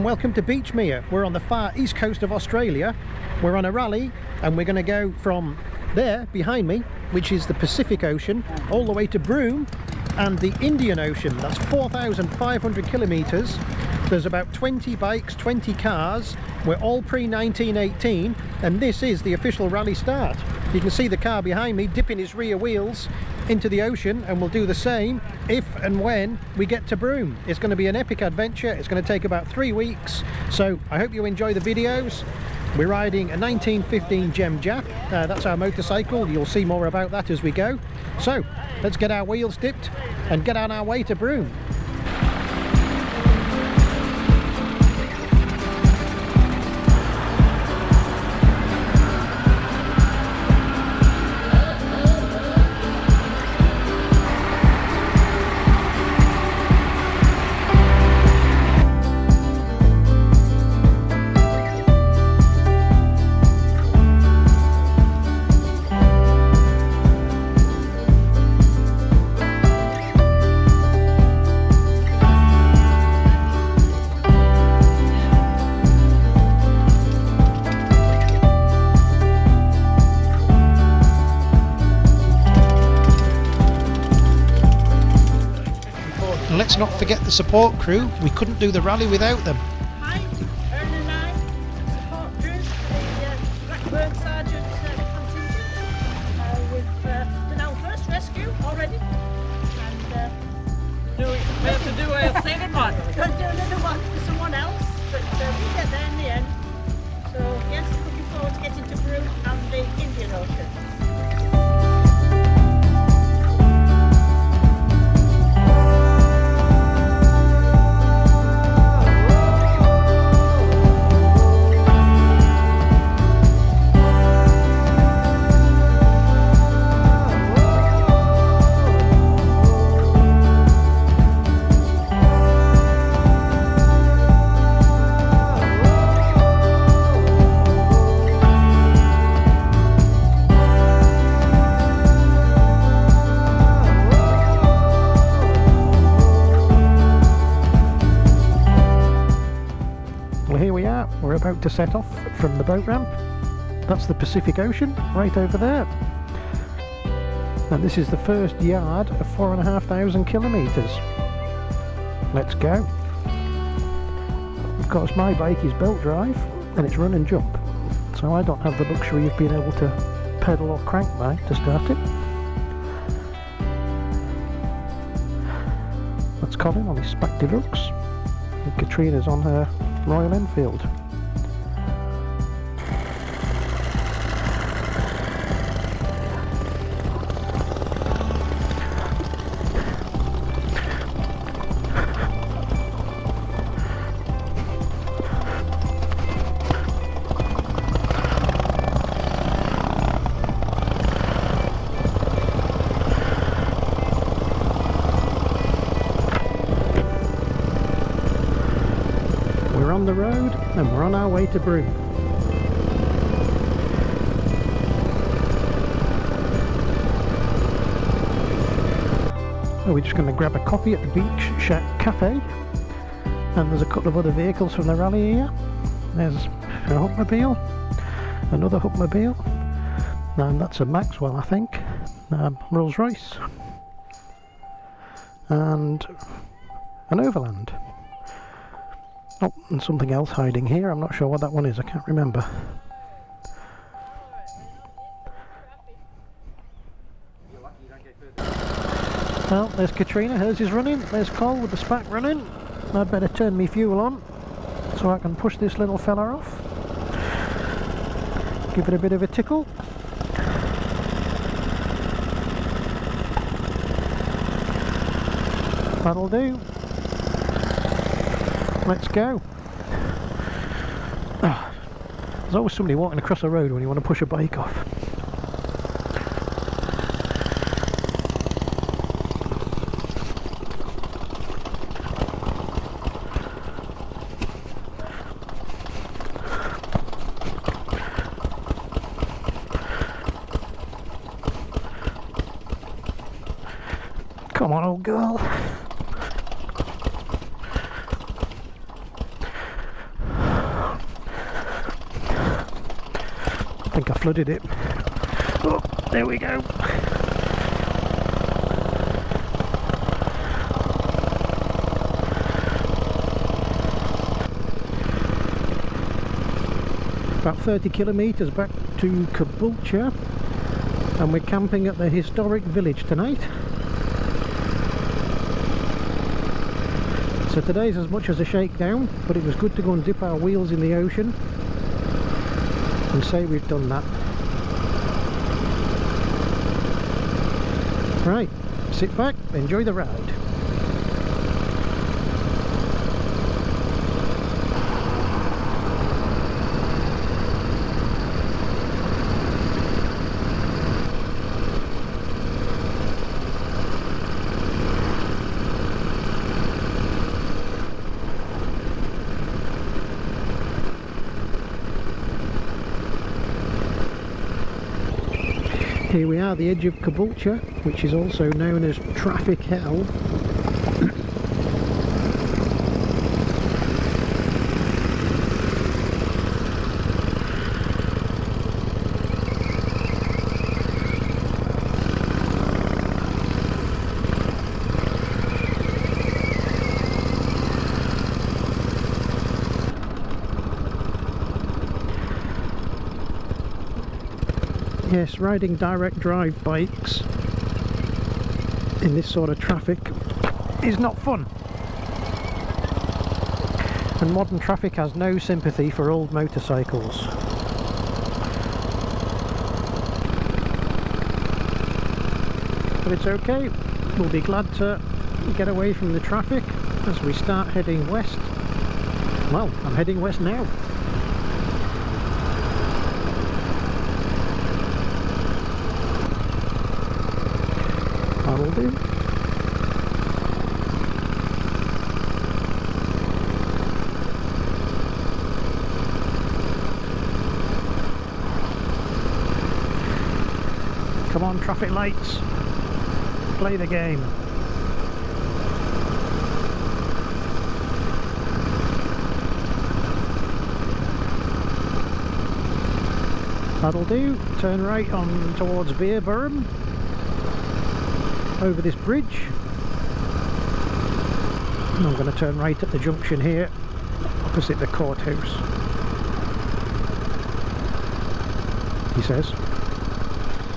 and welcome to Beachmere. We're on the far east coast of Australia. We're on a rally and we're going to go from there behind me, which is the Pacific Ocean, all the way to Broome and the Indian Ocean. That's 4,500 kilometres. There's about 20 bikes, 20 cars. We're all pre-1918 and this is the official rally start. You can see the car behind me dipping his rear wheels into the ocean, and we'll do the same if and when we get to Broome. It's going to be an epic adventure. It's going to take about 3 weeks, so I hope you enjoy the videos. We're riding a 1915 Jem JAP. That's our motorcycle. You'll see more about that as we go. So let's get our wheels dipped and get on our way to Broome. Let's not forget the support crew. We couldn't do the rally without them. Hi, Merralyn and I, support crew for the Blackburn Sargent contingent. We've done our first rescue already, and we have to do a second one. We're going to do another one for someone else, but we'll get there in the end. So yes, looking forward to getting to Broome and the Indian Ocean. Here we are, we're about to set off from the boat ramp. That's the Pacific Ocean right over there, and this is the first yard of 4,500 kilometres. Let's go. Of course my bike is belt drive and it's run and jump, so I don't have the luxury of being able to pedal or crank bike to start it. That's Colin on his Spacke DeLuxe and Catrina's on her Royal Enfield. We're on the road and we're on our way to Broome. So we're just going to grab a coffee at the Beach Shack Cafe, and there's a couple of other vehicles from the rally here. There's a Hupmobile, another Hupmobile, and that's a Maxwell I think, Rolls Royce, and an Overland. Oh, and something else hiding here. I'm not sure what that one is. I can't remember. Well, there's Catrina. Hers is running. There's Cole with the Spacke running. I'd better turn my fuel on so I can push this little fella off. Give it a bit of a tickle. That'll do. Let's go. Oh, there's always somebody walking across the road when you want to push a bike off. Come on, old girl. think I flooded it. Oh, there we go. About 30 kilometres back to Caboolture, and we're camping at the historic village tonight. So today's as much as a shakedown, but it was good to go and dip our wheels in the ocean and say we've done that. Right, sit back, enjoy the ride. Here we are, the edge of Caboolture, which is also known as traffic hell. Yes, riding direct drive bikes in this sort of traffic is not fun. And modern traffic has no sympathy for old motorcycles. But it's okay, we'll be glad to get away from the traffic as we start heading west. Well, I'm heading west now. That'll do. Come on, traffic lights. Play the game. That'll do. Turn right on towards Broome. Over this bridge. And I'm going to turn right at the junction here, opposite the courthouse. He says.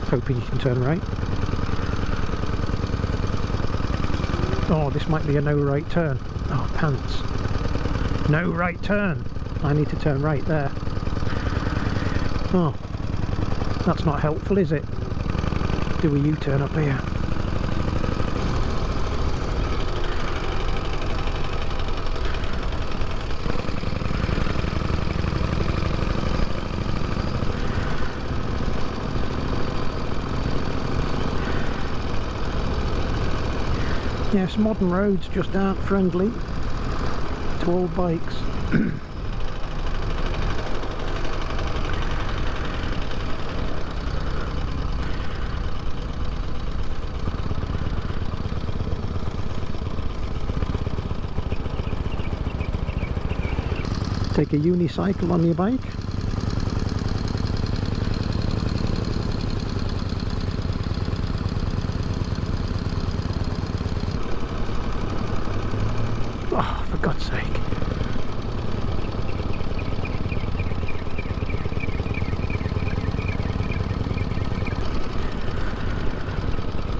Hoping he can turn right. Oh, this might be a no right turn. Oh, pants. No right turn. I need to turn right there. Oh, that's not helpful, is it? Do a U-turn up here. Yes, modern roads just aren't friendly to old bikes. Take a unicycle on your bike. Oh, for God's sake.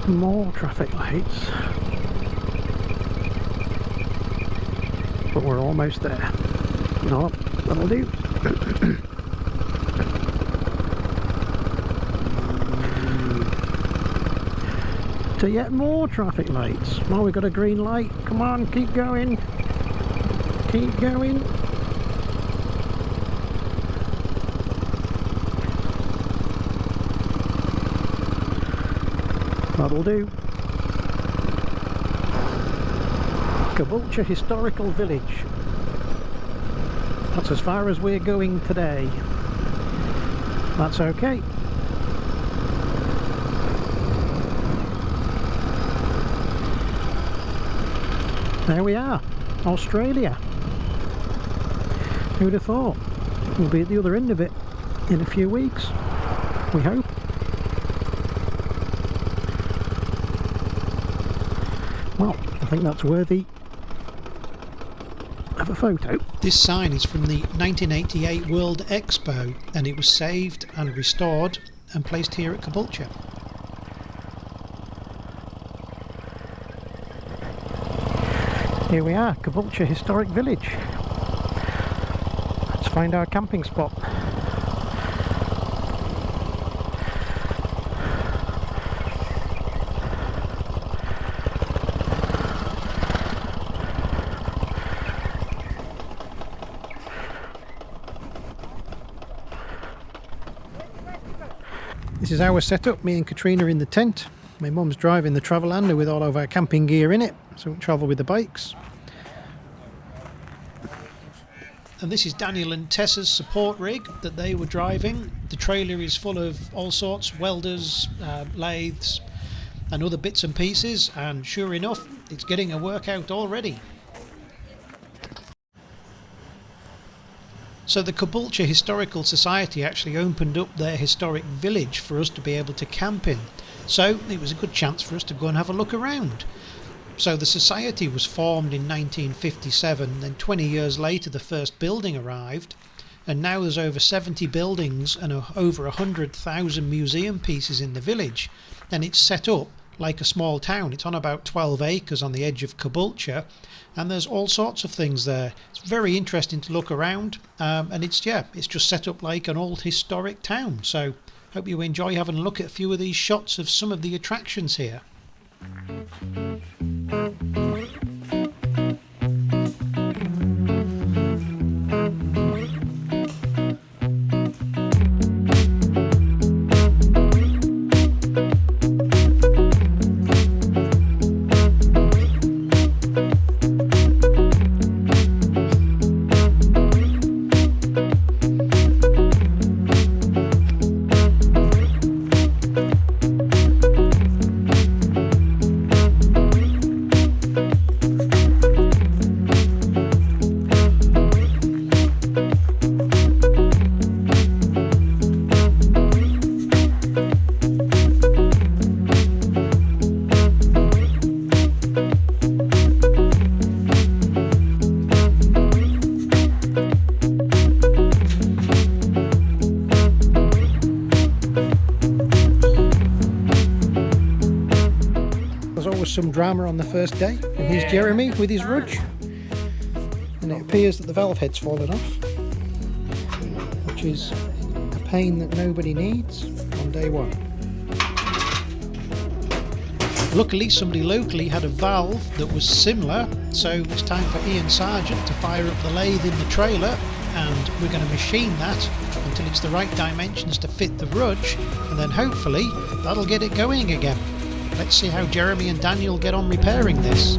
More traffic lights. But we're almost there. No, that'll do. To yet more traffic lights. Oh, we've got a green light. Come on, keep going. Keep going. That'll do. Caboolture Historical Village. That's as far as we're going today. That's okay. There we are, Australia. Who'd have thought? We'll be at the other end of it in a few weeks. we hope. Well, I think that's worthy of a photo. This sign is from the 1988 World Expo, and it was saved and restored and placed here at Caboolture. Here we are, Caboolture Historic Village. Let's find our camping spot. This is our setup, me and Catrina in the tent. My mum's driving the Travelander with all of our camping gear in it, so we travel with the bikes. And this is Daniel and Tessa's support rig that they were driving. The trailer is full of all sorts, welders, lathes and other bits and pieces, and sure enough, it's getting a workout already. So the Caboolture Historical Society actually opened up their historic village for us to be able to camp in. So it was a good chance for us to go and have a look around. So the society was formed in 1957, then 20 years later the first building arrived, and now there's over 70 buildings and over 100,000 museum pieces in the village, and it's set up like a small town. It's on about 12 acres on the edge of Caboolture, and there's all sorts of things there. It's very interesting to look around, and it's just set up like an old historic town. So hope you enjoy having a look at a few of these shots of some of the attractions here. Some drama on the first day, and here's Jeremy with his rudge, and it appears that the valve head's fallen off, which is a pain that nobody needs on day one. Luckily somebody locally had a valve that was similar, so it's time for Ian Sargent to fire up the lathe in the trailer, and we're going to machine that until it's the right dimensions to fit the rudge, and then hopefully that'll get it going again. Let's see how Jeremy and Daniel get on repairing this.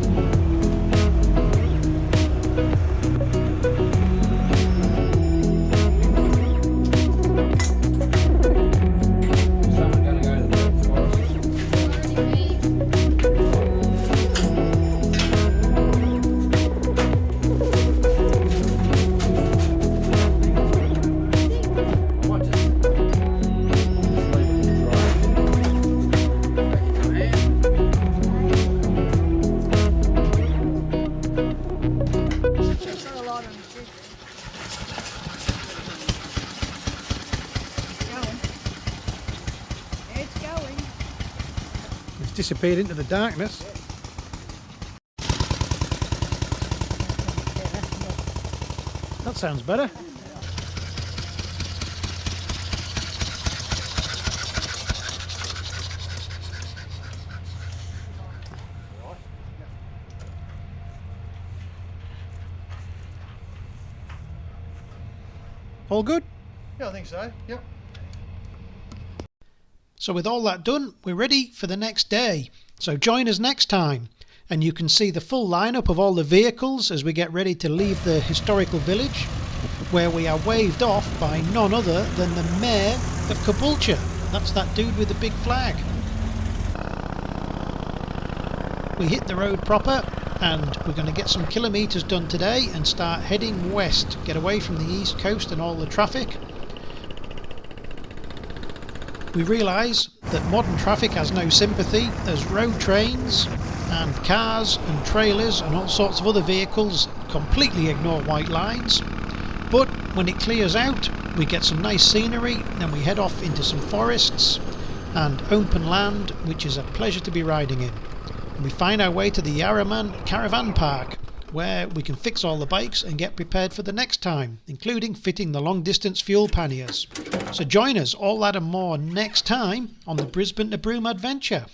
Disappeared into the darkness. That sounds better. All good? Yeah, I think so. Yep. So with all that done, we're ready for the next day. So join us next time, and you can see the full lineup of all the vehicles as we get ready to leave the historical village, where we are waved off by none other than the Mayor of Caboolture. That's that dude with the big flag. We hit the road proper, and we're going to get some kilometres done today and start heading west, get away from the east coast and all the traffic. we realise that modern traffic has no sympathy as road trains and cars and trailers and all sorts of other vehicles completely ignore white lines. But when it clears out, we get some nice scenery, then we head off into some forests and open land, which is a pleasure to be riding in. And we find our way to the Yarraman Caravan Park, where we can fix all the bikes and get prepared for the next time, including fitting the long distance fuel panniers. So join us, all that and more, next time on the Brisbane to Broome adventure.